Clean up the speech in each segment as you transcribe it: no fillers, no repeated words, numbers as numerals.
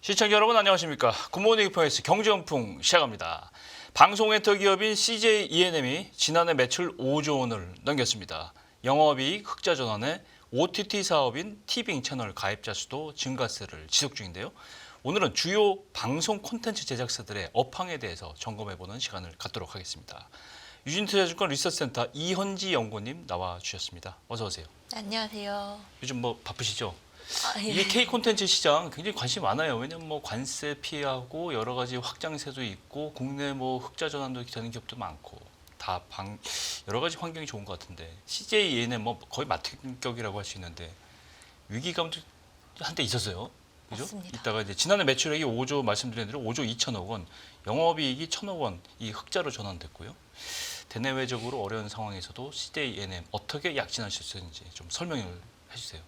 시청자 여러분 안녕하십니까. 굿모닝 FMS 경제연풍 시작합니다. 방송 엔터 기업인 CJ E&M이 지난해 매출 5조 원을 넘겼습니다. 영업이익 흑자 전환에 OTT 사업인 티빙 채널 가입자 수도 증가세를 지속 중인데요. 오늘은 주요 방송 콘텐츠 제작사들의 업황에 대해서 점검해보는 시간을 갖도록 하겠습니다. 유진투자증권 리서치센터 이현지 연구님 나와주셨습니다. 어서 오세요. 안녕하세요. 요즘 뭐 바쁘시죠? 예. 이게 K 콘텐츠 시장 굉장히 관심이 많아요. 왜냐면 뭐 관세 피하고 여러 가지 확장세도 있고 국내 뭐 흑자 전환도 되는 기업도 많고 다 여러 가지 환경이 좋은 것 같은데 CJ E&M 뭐 거의 맞은격이라고 할 수 있는데 위기감도 한때 있었어요. 그죠? 맞습니다. 이따가 이제 지난해 매출액이 5조 말씀드린 대로 5조 2천억 원, 영업이익이 1천억 원 이 흑자로 전환됐고요. 대내외적으로 어려운 상황에서도 CJ E&M 어떻게 약진하실 수 있는지 좀 설명을 해주세요.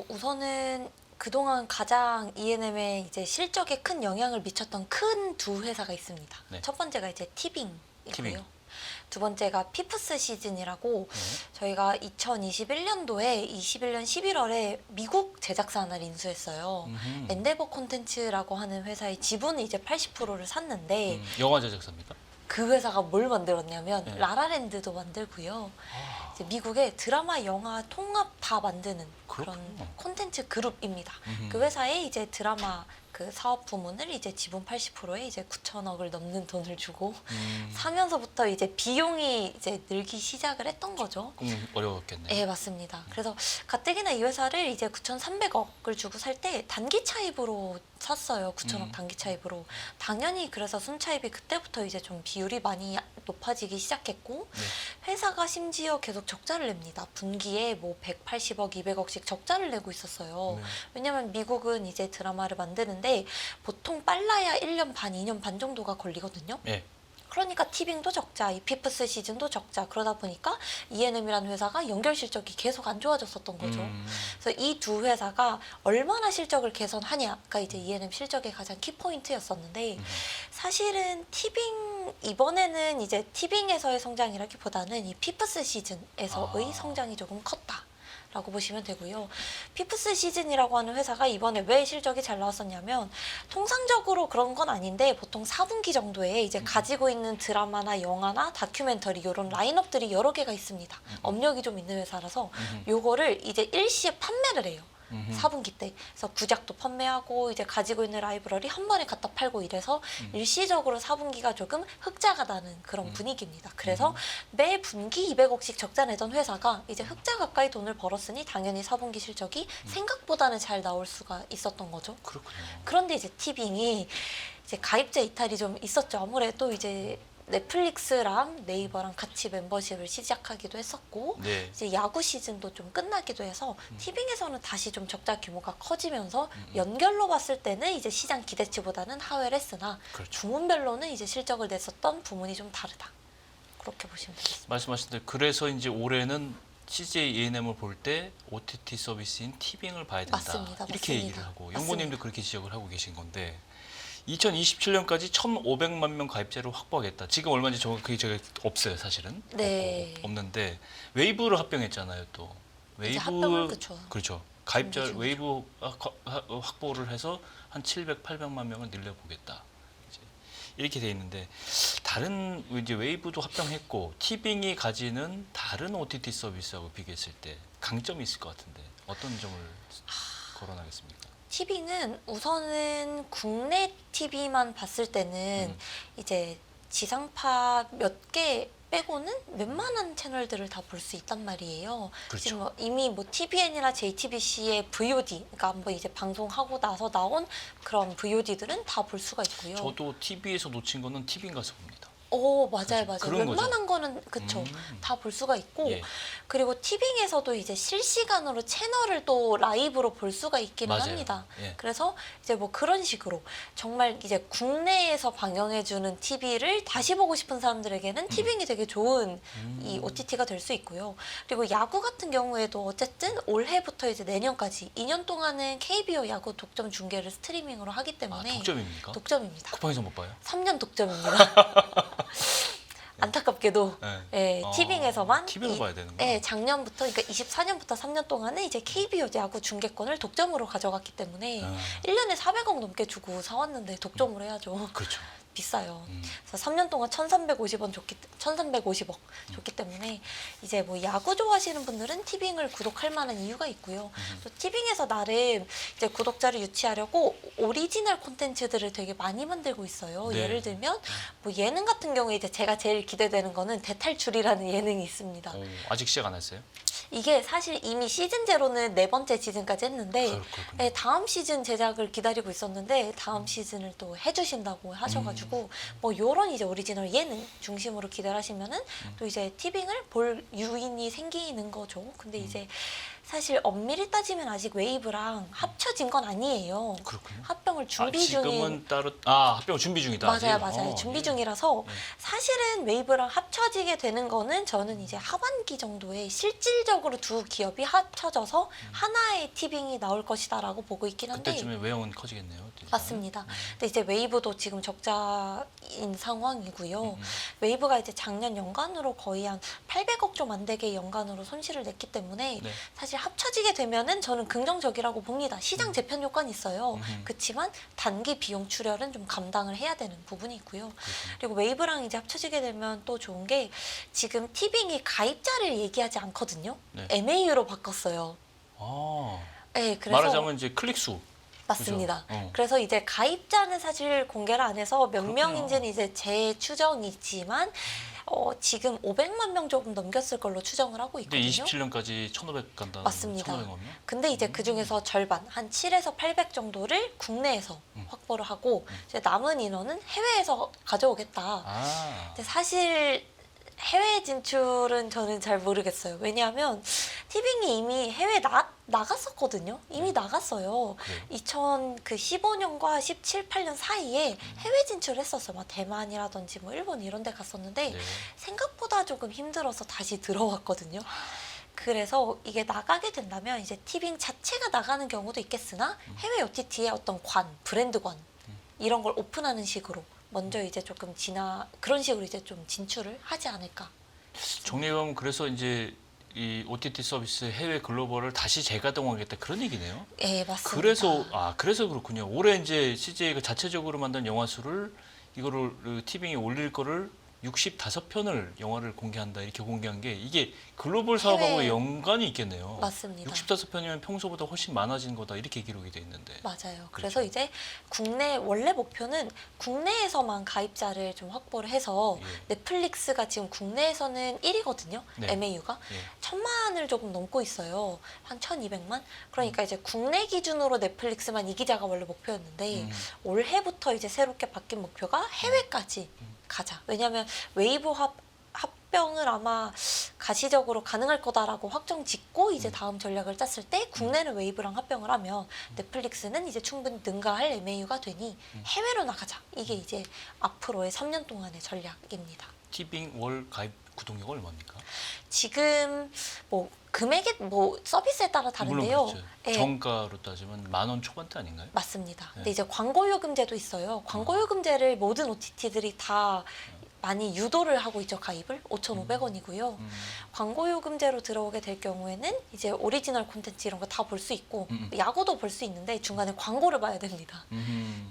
우선은 그동안 가장 E&M에 이제 실적에 큰 영향을 미쳤던 큰 두 회사가 있습니다. 네. 첫 번째가 이제 티빙이고요. 티빙. 두 번째가 피프스 시즌이라고 저희가 2021년도에 21년 11월에 미국 제작사 하나를 인수했어요. 엔데버 콘텐츠라고 하는 회사의 지분을 이제 80%를 샀는데 영화 제작사입니까? 그 회사가 뭘 만들었냐면 네. 라라랜드도 만들고요. 아, 이제 미국의 드라마, 영화 통합 다 만드는 그런 그렇군요. 콘텐츠 그룹입니다. 음흠. 그 회사에 이제 드라마 그 사업 부문을 이제 지분 80%에 이제 9천억을 넘는 돈을 주고 사면서부터 이제 비용이 이제 늘기 시작을 했던 거죠. 조금 어려웠겠네요. 네, 맞습니다. 그래서 가뜩이나 이 회사를 이제 9,300억을 주고 살 때 단기 차입으로 샀어요. 9천억 단기 차입으로. 당연히 그래서 순차입이 그때부터 이제 좀 비율이 많이 높아지기 시작했고 네. 회사가 심지어 계속 적자를 냅니다. 분기에 뭐 180억, 200억씩 적자를 내고 있었어요. 네. 왜냐면 미국은 이제 드라마를 만드는데 보통 빨라야 1년 반, 2년 반 정도가 걸리거든요. 네. 그러니까 티빙도 적자, 이 피프스 시즌도 적자. 그러다 보니까 E&M이라는 회사가 연결 실적이 계속 안 좋아졌었던 거죠. 그래서 이 두 회사가 얼마나 실적을 개선하냐가 이제 E&M 실적의 가장 키포인트였었는데 사실은 티빙 이번에는 이제 티빙에서의 성장이라기보다는 이 피프스 시즌에서의 성장이 조금 컸다. 라고 보시면 되고요. 피프스 시즌이라고 하는 회사가 이번에 왜 실적이 잘 나왔었냐면 통상적으로 그런 건 아닌데 보통 4분기 정도에 이제 가지고 있는 드라마나 영화나 다큐멘터리 이런 라인업들이 여러 개가 있습니다. 업력이 좀 있는 회사라서 요거를 이제 일시에 판매를 해요. 4분기 때. 그래서 구작도 판매하고 이제 가지고 있는 라이브러리 한 번에 갖다 팔고 이래서 일시적으로 4분기가 조금 흑자가 나는 그런 분위기입니다. 그래서 매 분기 200억씩 적자 내던 회사가 이제 흑자 가까이 돈을 벌었으니 당연히 4분기 실적이 생각보다는 잘 나올 수가 있었던 거죠. 그렇군요. 그런데 이제 티빙이 이제 가입자 이탈이 좀 있었죠. 아무래도 이제 넷플릭스랑 네이버랑 같이 멤버십을 시작하기도 했었고 네. 이제 야구 시즌도 좀 끝나기도 해서 티빙에서는 다시 좀 적자 규모가 커지면서 연결로 봤을 때는 이제 시장 기대치보다는 하회를 했으나 그렇죠. 부문별로는 이제 실적을 냈었던 부문이 좀 다르다. 그렇게 보시면 되겠습니다. 말씀하신 대로 그래서 이제 올해는 CJ E&M을 볼 때 OTT 서비스인 티빙을 봐야 된다. 맞습니다. 이렇게 맞습니다. 얘기를 하고 맞습니다. 연구님도 그렇게 지적을 하고 계신 건데 2027년까지 1,500만 명 가입자를 확보하겠다. 지금 얼마인지 그게 제가 없어요, 사실은. 네. 없는데 웨이브로 합병했잖아요, 또. 이제 합병을 그쵸. 그렇죠. 가입자 준비 중이죠. 웨이브 확보를 해서 한 700, 800만 명을 늘려보겠다. 이제 이렇게 돼 있는데 다른 이제 웨이브도 합병했고 티빙이 가지는 다른 OTT 서비스하고 비교했을 때 강점이 있을 것 같은데 어떤 점을 거론하겠습니까? 티빙은 우선은 국내 TV만 봤을 때는 이제 지상파 몇 개 빼고는 웬만한 채널들을 다 볼 수 있단 말이에요. 그렇죠. 지금 뭐 이미 뭐 TVN이나 JTBC의 VOD, 그러니까 뭐 이제 방송하고 나서 나온 그런 VOD들은 다 볼 수가 있고요. 저도 TV에서 놓친 거는 티빙 가서 봅니다. 오, 맞아요, 그렇죠. 맞아요. 그런 거죠. 웬만한 거는 그쵸. 다 볼 수가 있고 예. 그리고 티빙에서도 이제 실시간으로 채널을 또 라이브로 볼 수가 있기는 맞아요. 합니다. 예. 그래서 이제 뭐 그런 식으로 정말 이제 국내에서 방영해주는 TV를 다시 보고 싶은 사람들에게는 티빙이 되게 좋은 이 OTT가 될 수 있고요. 그리고 야구 같은 경우에도 어쨌든 올해부터 이제 내년까지 2년 동안은 KBO 야구 독점 중계를 스트리밍으로 하기 때문에 독점입니까? 독점입니다. 쿠팡에서 못 봐요? 3년 독점입니다. 안타깝게도 네. 예, 티빙에서만 TV로 봐야 되는구나. 예, 작년부터 그러니까 24년부터 3년 동안은 이제 KBO 야구 중계권을 독점으로 가져갔기 때문에 1년에 400억 넘게 주고 사왔는데 독점을 해야죠. 그렇죠. 비싸요. 그래서 3년 동안 1,350억 줬기 때문에 이제 뭐 야구 좋아하시는 분들은 티빙을 구독할 만한 이유가 있고요. 또 티빙에서 나름 이제 구독자를 유치하려고 오리지널 콘텐츠들을 되게 많이 만들고 있어요. 네. 예를 들면 뭐 예능 같은 경우에 이제 제가 제일 기대되는 거는 대탈출이라는 예능이 있습니다. 아직 시작 안 했어요? 이게 사실 이미 시즌 제로는 4번째 시즌까지 했는데 그렇군요. 네, 다음 시즌 제작을 기다리고 있었는데 다음 시즌을 또 해주신다고 하셔가지고 뭐 요런 이제 오리지널 예능 중심으로 기대를 하시면은 또 이제 티빙을 볼 유인이 생기는 거죠. 근데 이제 사실 엄밀히 따지면 아직 웨이브랑 합쳐진 건 아니에요. 그렇군요. 합병을 준비 중인 지금은 따로 합병 준비 중이다. 맞아요, 아직? 맞아요. 준비 예. 중이라서 사실은 웨이브랑 합쳐지게 되는 거는 저는 이제 하반기 정도에 실질적으로 두 기업이 합쳐져서 하나의 티빙이 나올 것이다라고 보고 있긴 한데 그때쯤에 외형은 커지겠네요. 진짜. 맞습니다. 근데 이제 웨이브도 지금 적자인 상황이고요. 웨이브가 이제 작년 연간으로 거의 한 800억 좀 안 되게 연간으로 손실을 냈기 때문에 네. 사실 합쳐지게 되면은 저는 긍정적이라고 봅니다. 시장 재편 효과는 있어요. 그렇지만 단기 비용 출혈은 좀 감당을 해야 되는 부분이 있고요. 그리고 웨이브랑 이제 합쳐지게 되면 또 좋은 게 지금 티빙이 가입자를 얘기하지 않거든요. 네. MAU로 바꿨어요. 네, 그래서 말하자면 이제 클릭 수. 맞습니다. 그죠? 그래서 이제 가입자는 사실 공개를 안 해서 몇 그렇군요. 명인지는 이제 제 추정이지만 지금 500만 명 조금 넘겼을 걸로 추정을 하고 근데 있거든요. 27년까지 1,500 간다. 맞습니다. 1,500명? 근데 이제 그 중에서 절반, 한 7에서 800 정도를 국내에서 확보를 하고 이제 남은 인원은 해외에서 가져오겠다. 근데 사실 해외 진출은 저는 잘 모르겠어요. 왜냐하면 티빙이 이미 해외 나갔었거든요. 이미 나갔어요. 그래요? 2015년과 17, 18년 사이에 해외 진출했었어요. 막 대만이라든지 뭐 일본 이런 데 갔었는데 네. 생각보다 조금 힘들어서 다시 들어왔거든요. 그래서 이게 나가게 된다면 이제 티빙 자체가 나가는 경우도 있겠으나 해외 OTT의 어떤 브랜드관 이런 걸 오픈하는 식으로 먼저 이제 조금 그런 식으로 이제 좀 진출을 하지 않을까. 정리하면 그래서 이제 이 OTT 서비스 해외 글로벌을 다시 재가동하겠다 그런 얘기네요. 예, 맞습니다. 그래서 그렇군요. 올해 이제 CJ가 자체적으로 만든 영화 수를 이거를 티빙에 올릴 거를 65편을 영화를 공개한다 이렇게 공개한 게 이게 글로벌 사업하고 해외- 연관이 있겠네요. 맞습니다. 65편이면 평소보다 훨씬 많아진 거다 이렇게 기록이 돼 있는데. 맞아요. 그래서 이제 원래 목표는 국내에서만 가입자를 좀 확보를 해서 예. 넷플릭스가 지금 국내에서는 1위거든요. 네. MAU가. 예. 1,000만을 조금 넘고 있어요. 한 1,200만? 그러니까 이제 국내 기준으로 넷플릭스만 이기자가 원래 목표였는데 올해부터 이제 새롭게 바뀐 목표가 해외까지 가자. 왜냐하면 웨이브 합병을 아마 가시적으로 가능할 거다라고 확정 짓고 이제 다음 전략을 짰을 때 국내는 웨이브랑 합병을 하면 넷플릭스는 이제 충분히 능가할 MAU가 되니 해외로 나가자. 이게 이제 앞으로의 3년 동안의 전략입니다. 티빙 월 가입 구독료가 얼마입니까? 지금 뭐 금액이 뭐 서비스에 따라 다른데요. 물론 그렇죠. 예, 정가로 따지면 10,000원 초반대 아닌가요? 맞습니다. 근데 네. 이제 광고요금제도 있어요. 광고요금제를 모든 OTT들이 다 많이 유도를 하고 있죠. 가입을 5,500원이고요. 광고요금제로 들어오게 될 경우에는 이제 오리지널 콘텐츠 이런 거 다 볼 수 있고 야구도 볼 수 있는데 중간에 광고를 봐야 됩니다.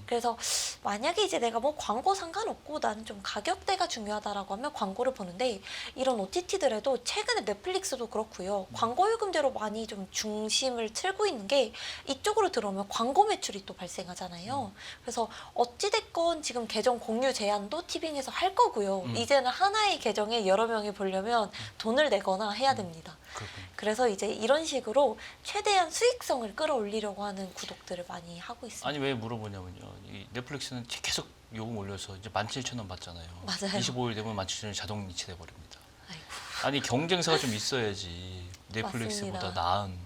그래서 만약에 이제 내가 뭐 광고 상관없고 나는 좀 가격대가 중요하다라고 하면 광고를 보는데 이런 OTT들에도 최근에 넷플릭스도 그렇고요. 광고요금제로 많이 좀 중심을 틀고 있는 게 이쪽으로 들어오면 광고 매출이 또 발생하잖아요. 그래서 어찌됐건 지금 계정 공유 제한도 티빙에서 할 거고요. 이제는 하나의 계정에 여러 명이 보려면 돈을 내거나 해야 됩니다. 그렇군요. 그래서 이제 이런 식으로 최대한 수익성을 끌어올리려고 하는 구독들을 많이 하고 있습니다. 아니 왜 물어보냐면요. 이 넷플릭스는 계속 요금 올려서 이제 17,000원 받잖아요. 맞아요. 25일 되면 17,000원이 자동 이체돼 버립니다. 아이고. 아니 경쟁사가 좀 있어야지 넷플릭스보다 맞습니다. 나은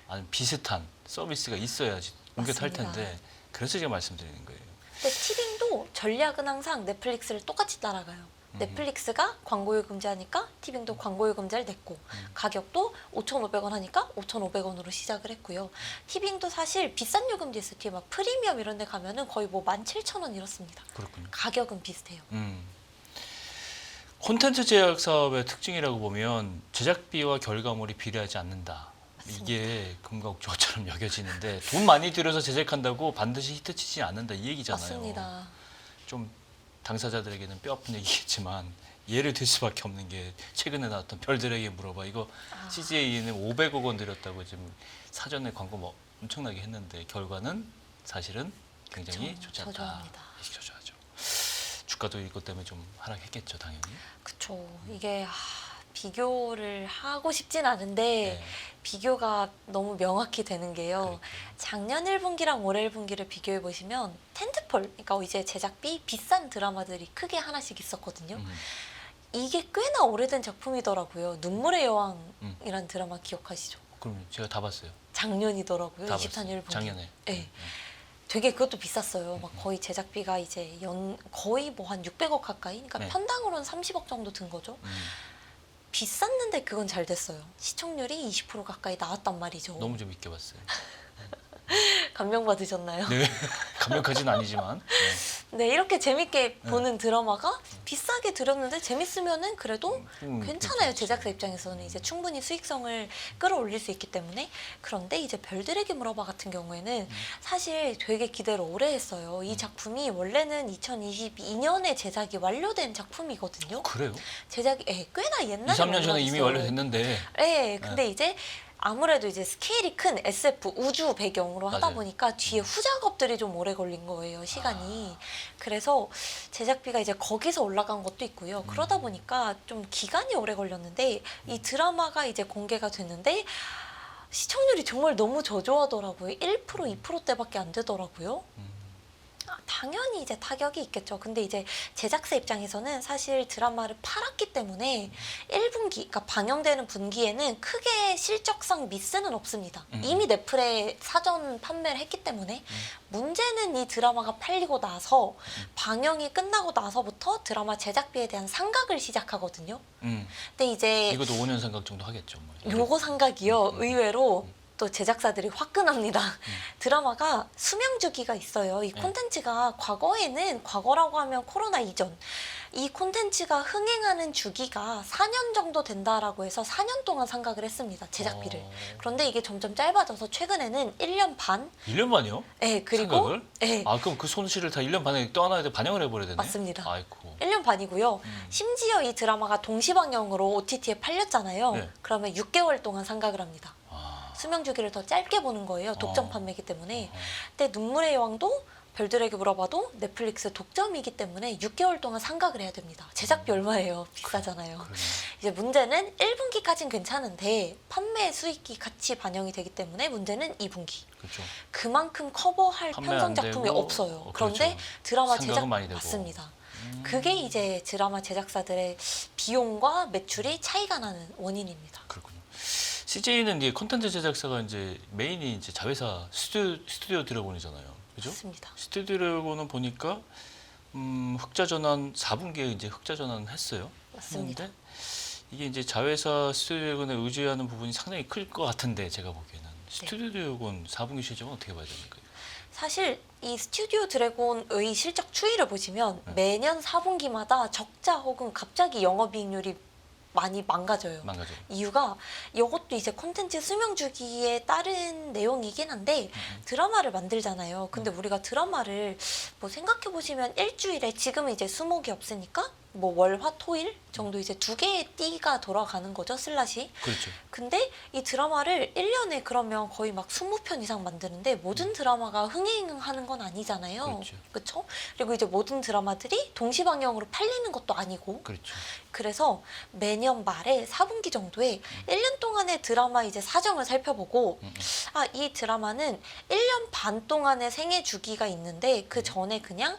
아니 비슷한 서비스가 있어야지 옮겨 탈 맞습니다. 텐데 그래서 제가 말씀드리는 거예요. 근데 티빙도 전략은 항상 넷플릭스를 똑같이 따라가요. 넷플릭스가 광고요금제하니까 티빙도 광고요금제를 냈고 가격도 5,500원 하니까 5,500원으로 시작을 했고요. 티빙도 사실 비싼 요금제 있어요. 뒤에 막 프리미엄 이런 데 가면은 거의 뭐 17,000원 이렇습니다. 그렇군요. 가격은 비슷해요. 콘텐츠 제작 사업의 특징이라고 보면 제작비와 결과물이 비례하지 않는다. 이게 금강옥조처럼 여겨지는데 돈 많이 들여서 제작한다고 반드시 히트치지 않는다 이 얘기잖아요. 맞습니다. 좀 당사자들에게는 뼈아픈 얘기겠지만 예를 들 수밖에 없는 게 최근에 나왔던 별들에게 물어봐 이거 CJ에는 500억 원 들였다고 지금 사전에 광고 뭐 엄청나게 했는데 결과는 사실은 굉장히 그쵸, 좋지 않다. 저조합니다. 저조하죠. 주가도 이것 때문에 좀 하락했겠죠 당연히. 그쵸. 이게 비교를 하고 싶진 않은데 네. 비교가 너무 명확히 되는 게요. 그러니까요. 작년 1분기랑 올해 1분기를 비교해 보시면 텐트폴, 그러니까 이제 제작비 비싼 드라마들이 크게 하나씩 있었거든요. 이게 꽤나 오래된 작품이더라고요. 눈물의 여왕이란 드라마 기억하시죠? 그럼 제가 다 봤어요. 작년이더라고요. 다 24년 봤어요. 1분기. 작년에. 네. 되게 그것도 비쌌어요. 막 거의 제작비가 이제 거의 뭐 한 600억 가까이. 그러니까 네. 편당으로는 30억 정도 든 거죠. 비쌌는데 그건 잘 됐어요. 시청률이 20% 가까이 나왔단 말이죠. 너무 재밌게 봤어요. 감명 받으셨나요? 네. 감명까지는 아니지만. 네, 이렇게 재밌게 보는 드라마가 비싸게 들였는데 재밌으면은 그래도 괜찮아요. 괜찮죠. 제작사 입장에서는 이제 충분히 수익성을 끌어올릴 수 있기 때문에. 그런데 이제 별들에게 물어봐 같은 경우에는 사실 되게 기대를 오래 했어요. 이 작품이 원래는 2022년에 제작이 완료된 작품이거든요. 그래요? 제작이 꽤나 2, 옛날에 3년 전에 이미 완료됐어요. 완료됐는데. 네, 근데 이제 아무래도 이제 스케일이 큰 SF 우주 배경으로 하다 맞아요. 보니까 뒤에 후작업들이 좀 오래 걸린 거예요, 시간이. 그래서 제작비가 이제 거기서 올라간 것도 있고요. 그러다 보니까 좀 기간이 오래 걸렸는데 이 드라마가 이제 공개가 됐는데 시청률이 정말 너무 저조하더라고요. 1% 2%대밖에 안 되더라고요. 당연히 이제 타격이 있겠죠. 근데 이제 제작사 입장에서는 사실 드라마를 팔았기 때문에 1분기, 그러니까 방영되는 분기에는 크게 실적상 미스는 없습니다. 이미 넷플에 사전 판매를 했기 때문에 문제는 이 드라마가 팔리고 나서 방영이 끝나고 나서부터 드라마 제작비에 대한 상각을 시작하거든요. 근데 이제 이것도 5년 생각 정도 하겠죠. 뭐. 요거 상각이요. 의외로 또 제작사들이 화끈합니다. 드라마가 수명 주기가 있어요. 이 콘텐츠가 과거라고 하면 코로나 이전 이 콘텐츠가 흥행하는 주기가 4년 정도 된다라고 해서 4년 동안 상각을 했습니다. 제작비를. 그런데 이게 점점 짧아져서 최근에는 1년 반? 1년 반이요? 네, 그리고 생각을? 네, 아 그럼 그 손실을 다 1년 반에 떠나야 돼 반영을 해버려야 되네. 맞습니다. 아이고. 1년 반이고요. 심지어 이 드라마가 동시방영으로 OTT에 팔렸잖아요. 네. 그러면 6개월 동안 상각을 합니다. 아, 수명 주기를 더 짧게 보는 거예요. 독점 어. 판매이기 때문에. 근데 눈물의 여왕도 별들에게 물어봐도 넷플릭스 독점이기 때문에 6개월 동안 상각을 해야 됩니다. 제작비 얼마예요? 비싸잖아요. 그러네. 이제 문제는 1분기까지는 괜찮은데 판매 수익이 같이 반영이 되기 때문에 문제는 2분기. 그렇죠. 그만큼 커버할 판매 편성 안 작품이 되고, 없어요. 그런데 그렇죠. 드라마 상각은 제작 많이 되고. 맞습니다. 그게 이제 드라마 제작사들의 비용과 매출이 차이가 나는 원인입니다. 그렇군요. CJ는 이제 콘텐츠 제작사가 이제 메인이 이제 자회사 스튜디오 드래곤이잖아요. 그죠? 맞습니다. 스튜디오 드래곤은 보니까 흑자 전환 4분기에 이제 흑자 전환을 했어요. 맞습니다. 했는데 이게 이제 자회사 스튜디오 드래곤에 의지하는 부분이 상당히 클 것 같은데 제가 보기에는 스튜디오 드래곤 4분기 실적은 어떻게 봐야 됩니까? 사실 이 스튜디오 드래곤의 실적 추이를 보시면 매년 4분기마다 적자 혹은 갑자기 영업이익률이 많이 망가져요. 망가져. 이유가 이것도 이제 콘텐츠 수명 주기에 따른 내용이긴 한데 드라마를 만들잖아요. 근데 우리가 드라마를 뭐 생각해 보시면 일주일에 지금은 이제 수목이 없으니까 뭐 월, 화, 토일 정도 이제 2개의 띠가 돌아가는 거죠, 슬롯이. 그렇죠. 근데 이 드라마를 1년에 그러면 거의 막 20편 이상 만드는데 모든 드라마가 흥행하는 건 아니잖아요. 그렇죠. 그렇죠? 그리고 이제 모든 드라마들이 동시방영으로 팔리는 것도 아니고 그렇죠. 그래서 매년 말에 4분기 정도에 1년 동안의 드라마 이제 사정을 살펴보고 아, 이 드라마는 1년 반 동안의 생애 주기가 있는데 그 전에 그냥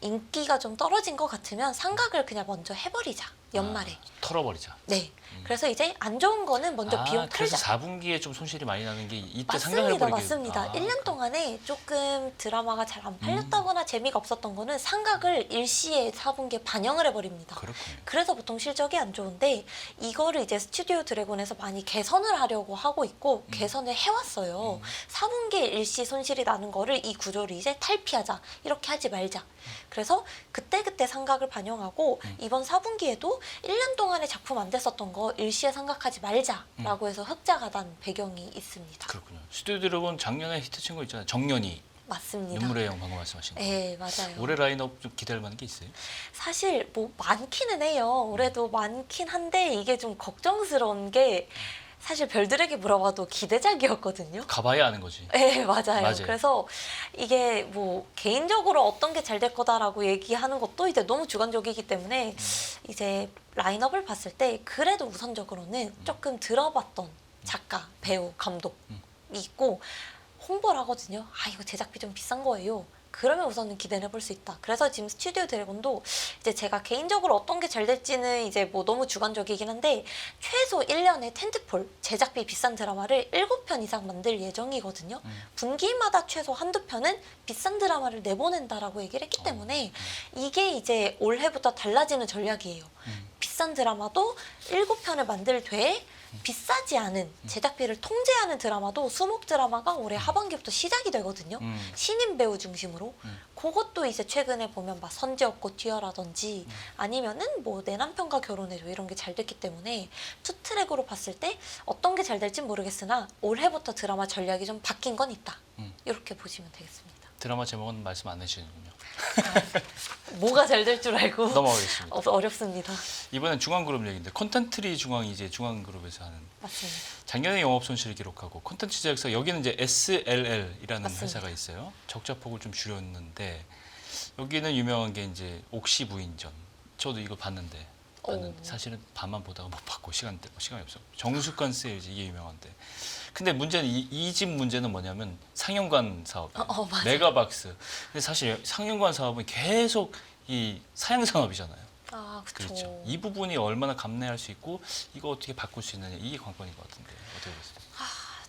인기가 좀 떨어진 것 같으면 상각을 그냥 먼저 해버리자. 연말에. 털어버리자. 네. 그래서 이제 안 좋은 거는 먼저 비용 그래서 털자. 4분기에 좀 손실이 많이 나는 게 이때 맞습니다. 생각해버리게. 맞습니다. 1년 동안에 조금 드라마가 잘 안 팔렸다거나 재미가 없었던 거는 상각을 일시에 4분기에 반영을 해버립니다. 그렇군요. 그래서 보통 실적이 안 좋은데 이거를 이제 스튜디오 드래곤에서 많이 개선을 하려고 하고 있고 개선을 해왔어요. 4분기에 일시 손실이 나는 거를 이 구조를 이제 탈피하자. 이렇게 하지 말자. 그래서 그때그때 상각을 반영하고 이번 4분기에도 1년 동안에 작품 안 됐었던 거 일시에 상각하지 말자라고 해서 흑자가 난 배경이 있습니다. 그렇군요. 스튜디오 드래곤 작년에 히트친 거 있잖아요. 정년이. 맞습니다. 눈물의 영 방금 말씀하신 거. 네, 맞아요. 올해 라인업 좀 기대할 만한 게 있어요? 사실 뭐 많기는 해요. 올해도 많긴 한데 이게 좀 걱정스러운 게 사실 별들에게 물어봐도 기대작이었거든요. 가봐야 아는 거지. 네, 맞아요. 맞아요. 그래서 이게 뭐 개인적으로 어떤 게 잘 될 거다라고 얘기하는 것도 이제 너무 주관적이기 때문에 이제 라인업을 봤을 때 그래도 우선적으로는 조금 들어봤던 작가, 배우, 감독이 있고 홍보를 하거든요. 아, 이거 제작비 좀 비싼 거예요. 그러면 우선은 기대를 해볼 수 있다. 그래서 지금 스튜디오 드래곤도 이제 제가 개인적으로 어떤 게 잘 될지는 이제 뭐 너무 주관적이긴 한데 최소 1년에 텐트폴 제작비 비싼 드라마를 7편 이상 만들 예정이거든요. 분기마다 최소 한두 편은 비싼 드라마를 내보낸다라고 얘기를 했기 때문에 이게 이제 올해부터 달라지는 전략이에요. 비싼 드라마도 7편을 만들되 비싸지 않은 제작비를 통제하는 드라마도 수목 드라마가 올해 하반기부터 시작이 되거든요. 신인 배우 중심으로. 그것도 이제 최근에 보면 막 선지없고 튀어라든지 아니면은 뭐 내 남편과 결혼해줘 이런 게 잘 됐기 때문에 투트랙으로 봤을 때 어떤 게 잘 될지 모르겠으나 올해부터 드라마 전략이 좀 바뀐 건 있다. 이렇게 보시면 되겠습니다. 드라마 제목은 말씀 안 해주시는군요. 뭐가 잘 될 줄 알고 넘어가겠습니다. 어렵습니다. 이번엔 중앙그룹 얘기인데 콘텐트리 중앙이 이제 중앙그룹에서 하는 맞습니다. 작년에 영업 손실을 기록하고 콘텐츠 제작사 여기는 이제 SLL이라는 맞습니다. 회사가 있어요. 적자폭을 좀 줄였는데 여기는 유명한 게 이제 옥시 부인전. 저도 이거 봤는데 나는 오. 사실은 반만 보다가 못 봤고 시간이 없어. 정수관 세일즈 이게 유명한데. 근데 문제는 이 집 문제는 뭐냐면 상영관 사업, 맞아요. 메가박스. 근데 사실 상영관 사업은 계속 이 사양 산업이잖아요. 아, 그렇죠. 그렇죠. 이 부분이 얼마나 감내할 수 있고 이거 어떻게 바꿀 수 있느냐 이게 관건인 것 같은데 어떻게 보세요?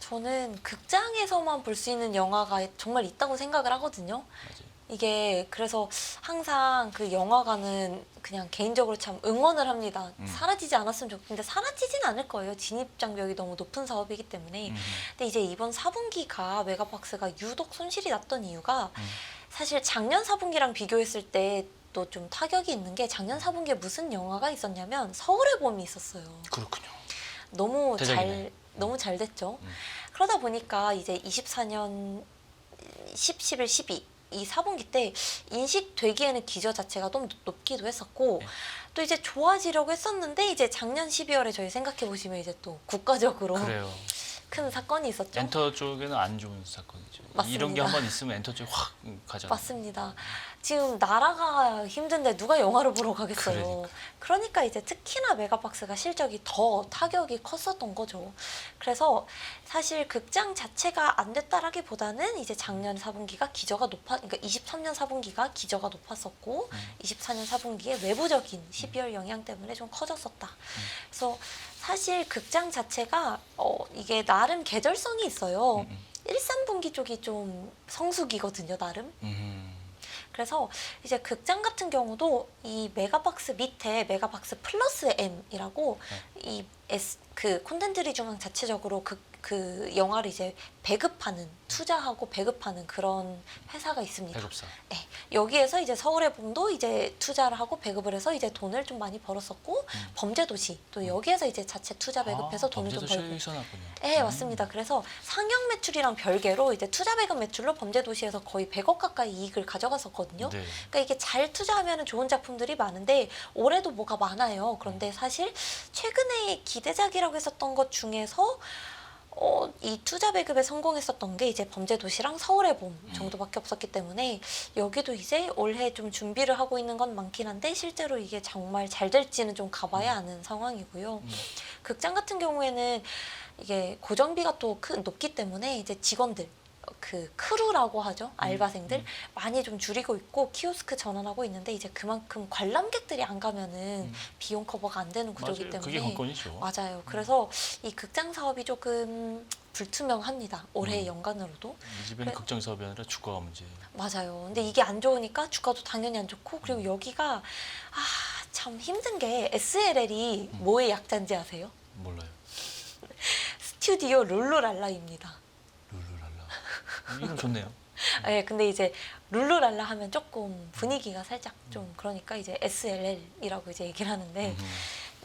저는 극장에서만 볼 수 있는 영화가 정말 있다고 생각을 하거든요. 맞아요. 이게 그래서 항상 그 영화관은 그냥 개인적으로 참 응원을 합니다. 사라지지 않았으면 좋겠는데 사라지진 않을 거예요. 진입 장벽이 너무 높은 사업이기 때문에. 근데 이제 이번 4분기가 메가박스가 유독 손실이 났던 이유가 사실 작년 4분기랑 비교했을 때 또 좀 타격이 있는 게 작년 4분기에 무슨 영화가 있었냐면 서울의 봄이 있었어요. 그렇군요. 너무 대작이네. 너무 잘 됐죠. 그러다 보니까 이제 24년 10, 11, 12 이 4분기 때 인식되기에는 기저 자체가 너무 높기도 했었고 네. 또 이제 좋아지려고 했었는데 이제 작년 12월에 저희 생각해 보시면 이제 또 국가적으로 그래요. 큰 사건이 있었죠. 엔터 쪽에는 안 좋은 사건이죠. 맞습니다. 이런 게 한 번 있으면 엔터 쪽이 확 가잖아요. 맞습니다. 지금 나라가 힘든데 누가 영화를 보러 가겠어요. 그러니까 이제 특히나 메가박스가 실적이 더 타격이 컸었던 거죠. 그래서 사실 극장 자체가 안 됐다라기보다는 이제 작년 4분기가 그러니까 23년 4분기가 기저가 높았었고 24년 4분기에 외부적인 12월 영향 때문에 좀 커졌었다. 그래서 사실 극장 자체가 이게 나름 계절성이 있어요. 1, 3분기 쪽이 좀 성수기거든요, 나름. 그래서 이제 극장 같은 경우도 이 메가박스 밑에 메가박스 플러스 M이라고 그 콘텐츠리 중앙 자체적으로 그 영화를 이제 배급하는 투자하고 배급하는 그런 회사가 있습니다. 배급사. 네, 여기에서 이제 서울의 봄도 이제 투자를 하고 배급을 해서 이제 돈을 좀 많이 벌었었고 범죄도시 또 여기에서 이제 자체 투자 배급해서 돈을 좀 벌고. 범죄도시에서 나군요. 네, 맞습니다. 그래서 상영 매출이랑 별개로 이제 투자 배급 매출로 범죄도시에서 거의 100억 가까이 이익을 가져갔었거든요. 네. 그러니까 이게 잘 투자하면 좋은 작품들이 많은데 올해도 뭐가 많아요. 그런데 사실 최근에 기대작이라고 했었던 것 중에서 이 투자 배급에 성공했었던 게 이제 범죄도시랑 서울의 봄 정도밖에 없었기 때문에 여기도 이제 올해 좀 준비를 하고 있는 건 많긴 한데 실제로 이게 정말 잘 될지는 좀 가봐야 아는 상황이고요. 극장 같은 경우에는 이게 고정비가 또 높기 때문에 이제 직원들 그 크루라고 하죠. 알바생들 많이 좀 줄이고 있고 키오스크 전환하고 있는데 이제 그만큼 관람객들이 안 가면은 비용 커버가 안 되는 구조이기 맞아요. 때문에 그게 관건이죠. 맞아요. 그래서 이 극장 사업이 조금 불투명합니다. 올해 연간으로도. 이 집에는 그래- 극장 사업이 아니라 주가가 문제. 맞아요. 근데 이게 안 좋으니까 주가도 당연히 안 좋고 그리고 여기가 참 힘든 게 SLL이 뭐의 약자인지 아세요? 몰라요. 스튜디오 룰루랄라입니다. 룰루랄라. 이름 좋네요. 네, 근데 이제 룰루랄라 하면 조금 분위기가 살짝 좀 그러니까 이제 SLL이라고 이제 얘기를 하는데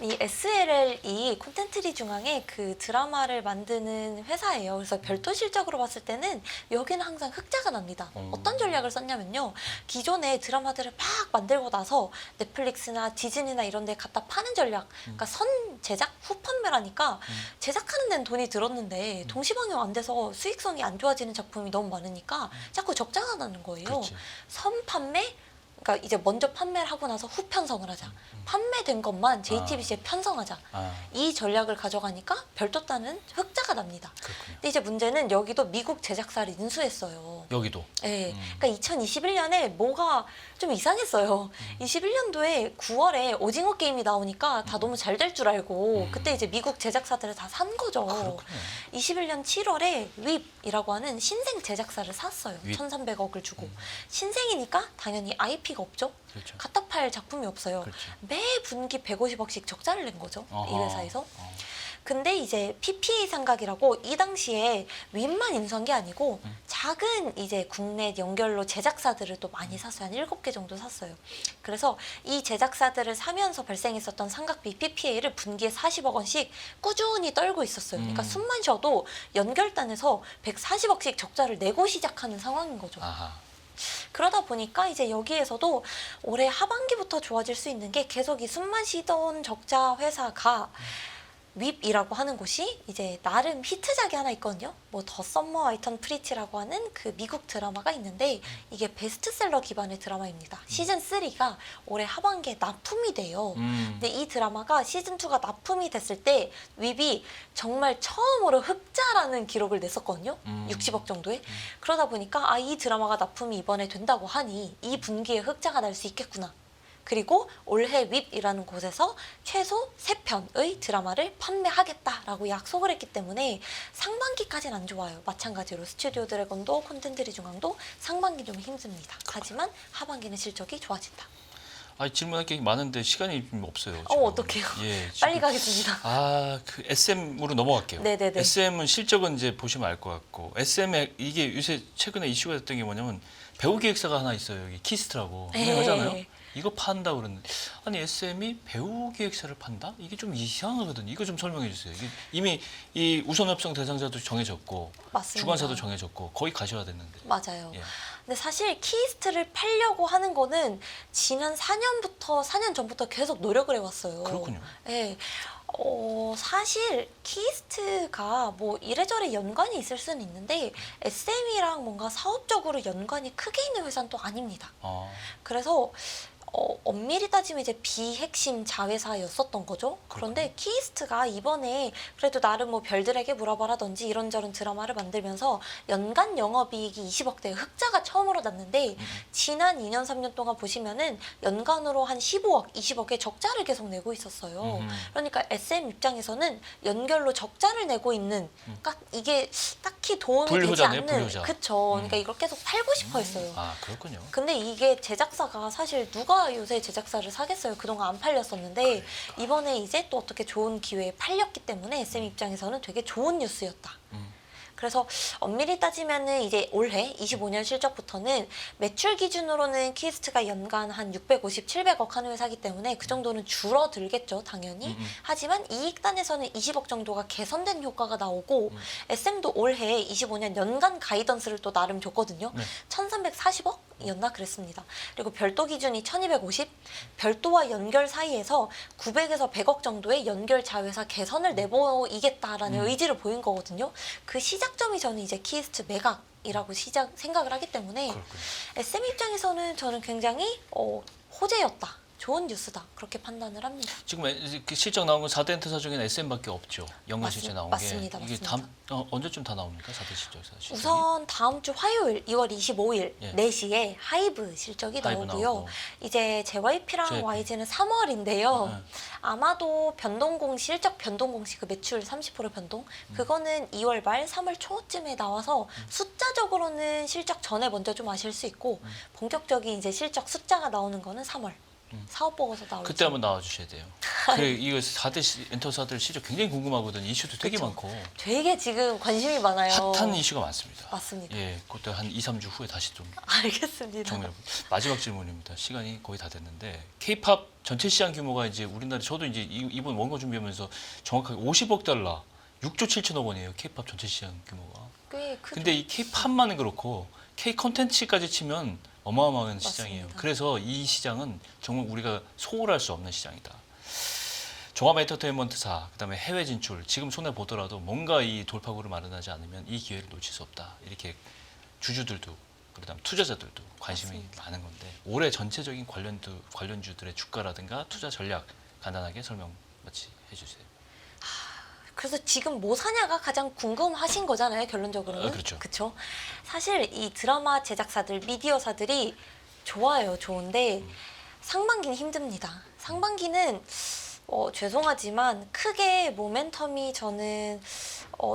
이 SLL이 콘텐츠리 중앙에 그 드라마를 만드는 회사예요. 그래서 별도 실적으로 봤을 때는 여기는 항상 흑자가 납니다. 어떤 전략을 썼냐면요. 기존의 드라마들을 막 만들고 나서 넷플릭스나 디즈니나 이런 데 갖다 파는 전략. 그러니까 선 제작 후 판매라니까 제작하는 데는 돈이 들었는데 동시방영 안 돼서 수익성이 안 좋아지는 작품이 너무 많으니까 자꾸 적자가 나는 거예요. 그렇지. 선 판매 그러니까 이제 먼저 판매를 하고 나서 후 편성을 하자. 판매된 것만 JTBC에 편성하자. 아, 이 전략을 가져가니까 별도 따는 흑자가 납니다. 그렇군요. 근데 이제 문제는 여기도 미국 제작사를 인수했어요. 여기도. 예. 그러니까 2021년에 뭐가 좀 이상했어요. 21년도에 9월에 오징어 게임이 나오니까 다 너무 잘 될 줄 알고 그때 이제 미국 제작사들을 다 산 거죠. 그렇군요. 21년 7월에 윕이라고 하는 신생 제작사를 샀어요. 윕. 1,300억을 주고. 신생이니까 당연히 IP가 없죠. 그렇죠. 갖다 팔 작품이 없어요. 그렇죠. 매 분기 150억씩 적자를 낸 거죠. 이 어허. 회사에서. 어. 근데 이제 PPA 삼각이라고 이 당시에 윈만 인수한 게 아니고 작은 이제 국내 연결로 제작사들을 또 많이 샀어요. 한 7개 정도 샀어요. 그래서 이 제작사들을 사면서 발생했었던 삼각비 PPA를 분기에 40억 원씩 꾸준히 떨고 있었어요. 그러니까 숨만 쉬어도 연결단에서 140억씩 적자를 내고 시작하는 상황인 거죠. 아하. 그러다 보니까 이제 여기에서도 올해 하반기부터 좋아질 수 있는 게 계속 이 숨만 쉬던 적자 회사가 윕이라고 하는 곳이 이제 나름 히트작이 하나 있거든요. 뭐 더 썸머 아이턴 프리티라고 하는 그 미국 드라마가 있는데 이게 베스트셀러 기반의 드라마입니다. 시즌 3가 올해 하반기에 납품이 돼요. 근데 이 드라마가 시즌 2가 납품이 됐을 때 윕이 정말 처음으로 흑자라는 기록을 냈었거든요. 60억 정도에. 그러다 보니까 이 드라마가 납품이 이번에 된다고 하니 이 분기에 흑자가 날 수 있겠구나. 그리고 올해 윕이라는 곳에서 최소 3편의 드라마를 판매하겠다라고 약속을 했기 때문에 상반기까지는 안 좋아요. 마찬가지로 스튜디오 드래곤도 콘텐츠리 중앙도 상반기 좀 힘듭니다. 하지만 하반기는 실적이 좋아진다. 아, 질문할 게 많은데 시간이 좀 없어요. 지금. 어떡해요. 예, 빨리 지금. 가겠습니다. 아, 그 SM으로 넘어갈게요. 네네네. SM은 실적은 이제 보시면 알 것 같고 SM에 이게 요새 최근에 이슈가 됐던 게 뭐냐면 배우 기획사가 하나 있어요. 여기 키스트라고 유명하잖아요. 이거 판다 그러는데 아니 SM이 배우 기획사를 판다? 이게 좀 이상하거든요. 이거 좀 설명해 주세요. 이게 이미 이 우선협상 대상자도 정해졌고 맞습니다. 주관사도 정해졌고 거의 가셔야 됐는데. 맞아요. 예. 근데 사실 키스트를 팔려고 하는 거는 지난 4년 전부터 계속 노력을 해왔어요. 그렇군요. 네. 사실 키스트가 뭐 이래저래 연관이 있을 수는 있는데 SM이랑 뭔가 사업적으로 연관이 크게 있는 회사는 또 아닙니다. 아, 그래서 엄밀히 따지면 이제 비핵심 자회사였었던 거죠. 그런데 키스트가 이번에 그래도 나름 뭐 별들에게 물어봐라든지 이런저런 드라마를 만들면서 연간 영업이익이 20억대 흑자가 처음으로 났는데 지난 2년 3년 동안 보시면은 연간으로 한 15억, 20억의 적자를 계속 내고 있었어요. 그러니까 SM 입장에서는 연결로 적자를 내고 있는 그러니까 이게 딱히 도움이 되지 불효자네요, 않는 불효자. 그쵸. 그러니까 이걸 계속 팔고 싶어 했어요. 아 그렇군요. 근데 이게 제작사가 사실 누가 요새 제작사를 사겠어요. 그동안 안 팔렸었는데 이번에 이제 또 어떻게 좋은 기회에 팔렸기 때문에 SM 입장에서는 되게 좋은 뉴스였다. 그래서 엄밀히 따지면은 이제 올해 25년 실적부터는 매출 기준으로는 키스트가 연간 한 650, 700억 하는 회사이기 때문에 그 정도는 줄어들겠죠, 당연히. 하지만 이익단에서는 20억 정도가 개선된 효과가 나오고 SM도 올해 25년 연간 가이던스를 또 나름 줬거든요. 네. 1340억? 이었나 그랬습니다. 그리고 별도 기준이 1250, 별도와 연결 사이에서 900에서 100억 정도의 연결 자회사 개선을 내보이겠다라는 의지를 보인 거거든요. 그 시작점이 저는 이제 키스트 매각이라고 생각을 하기 때문에 그렇군요. SM 입장에서는 저는 굉장히 호재였다. 좋은 뉴스다 그렇게 판단을 합니다. 지금 그 실적 나온 건 4대 엔터사 중에는 SM밖에 없죠. 연간 실적 나온 게. 맞습니다. 이게 언제쯤 다 나옵니까? 4대 실적에서. 우선 다음 주 화요일 2월 25일 예. 4시에 하이브 실적이 하이브 나오고요. 나오고. 이제 JYP랑 JYP. YG는 3월인데요. 네. 아마도 변동공시, 실적 변동공시 그 매출 30% 변동 그거는 2월 말 3월 초쯤에 나와서 숫자적으로는 실적 전에 먼저 좀 아실 수 있고 본격적인 이제 실적 숫자가 나오는 거는 3월 사업 보고서 나올 그때 한번 나와 주셔야 돼요. 그래 이거 4대 엔터사들 실적 굉장히 궁금하거든요. 이슈도 되게 그쵸. 많고. 되게 지금 관심이 많아요. 핫한 이슈가 많습니다. 맞습니다. 예, 그때 한 2, 3주 후에 다시 좀 알겠습니다. 정리해 마지막 질문입니다. 시간이 거의 다 됐는데 K-팝 전체 시장 규모가 이제 우리나라 저도 이제 이번 원고 준비하면서 정확하게 50억 달러, 6조 7천억 원이에요. K-팝 전체 시장 규모가. 꽤 크죠. 근데 이 K-팝만은 그렇고 K 컨텐츠까지 치면 어마어마한 맞습니다. 시장이에요. 그래서 이 시장은 정말 우리가 소홀할 수 없는 시장이다. 종합 엔터테인먼트사, 그다음에 해외 진출, 지금 손에 보더라도 뭔가 이 돌파구를 마련하지 않으면 이 기회를 놓칠 수 없다. 이렇게 주주들도 그다음 투자자들도 관심이 맞습니다. 많은 건데 올해 전체적인 관련주들의 주가라든가 투자 전략 간단하게 설명 마치 해주세요. 그래서 지금 뭐 사냐가 가장 궁금하신 거잖아요, 결론적으로는. 그렇죠. 그쵸? 사실 이 드라마 제작사들, 미디어사들이 좋아요, 좋은데 상반기는 힘듭니다. 상반기는 죄송하지만 크게 모멘텀이 저는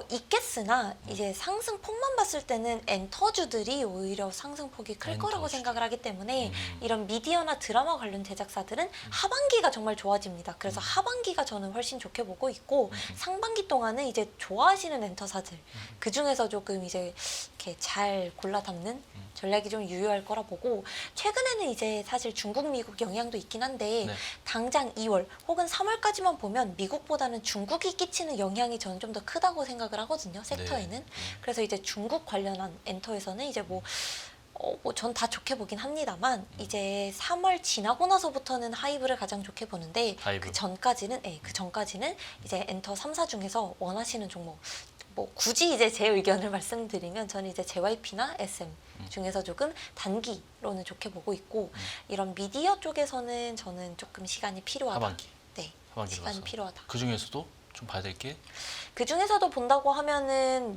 있겠으나 이제 상승폭만 봤을 때는 엔터주들이 오히려 상승폭이 클 거라고 엔터주들. 생각을 하기 때문에 이런 미디어나 드라마 관련 제작사들은 하반기가 정말 좋아집니다. 그래서 하반기가 저는 훨씬 좋게 보고 있고 상반기 동안은 이제 좋아하시는 엔터사들 그 중에서 조금 이제 이렇게 잘 골라 담는 전략이 좀 유효할 거라 보고 최근에는 이제 사실 중국, 미국 영향도 있긴 한데 네. 당장 2월 혹은 3월까지만 보면 미국보다는 중국이 끼치는 영향이 저는 좀 더 크다고 생각을 하거든요. 섹터에는. 네. 그래서 이제 중국 관련한 엔터에서는 이제 전 다 좋게 보긴 합니다만 이제 3월 지나고 나서부터는 하이브를 가장 좋게 보는데 하이브. 그 전까지는 이제 엔터 3사 중에서 원하시는 종목 굳이 이제 제 의견을 말씀드리면 저는 이제 JYP나 SM 중에서 조금 단기로는 좋게 보고 있고 이런 미디어 쪽에서는 저는 조금 시간이 필요하다. 하반기. 네, 하반기로 시간이 가서. 필요하다. 그 중에서도 좀 봐야 될 게 그 중에서도 본다고 하면은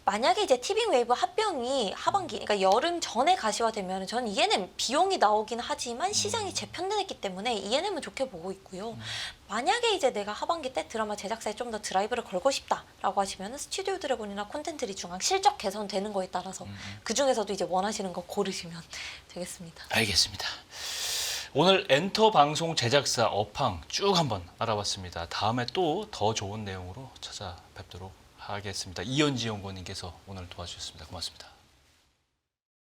만약에 이제 티빙 웨이브 합병이 하반기, 그러니까 여름 전에 가시화되면 저는 ENM 비용이 나오긴 하지만 시장이 재편되기 때문에 ENM은 좋게 보고 있고요. 만약에 이제 내가 하반기 때 드라마 제작사에 좀 더 드라이브를 걸고 싶다라고 하시면 스튜디오 드래곤이나 콘텐츠 리중앙 실적 개선되는 거에 따라서 그 중에서도 이제 원하시는 거 고르시면 되겠습니다. 알겠습니다. 오늘 엔터 방송 제작사 업황 쭉 한번 알아봤습니다. 다음에 또 더 좋은 내용으로 찾아뵙도록 하겠습니다. 이현지 연구원님께서 오늘 도와주셨습니다. 고맙습니다.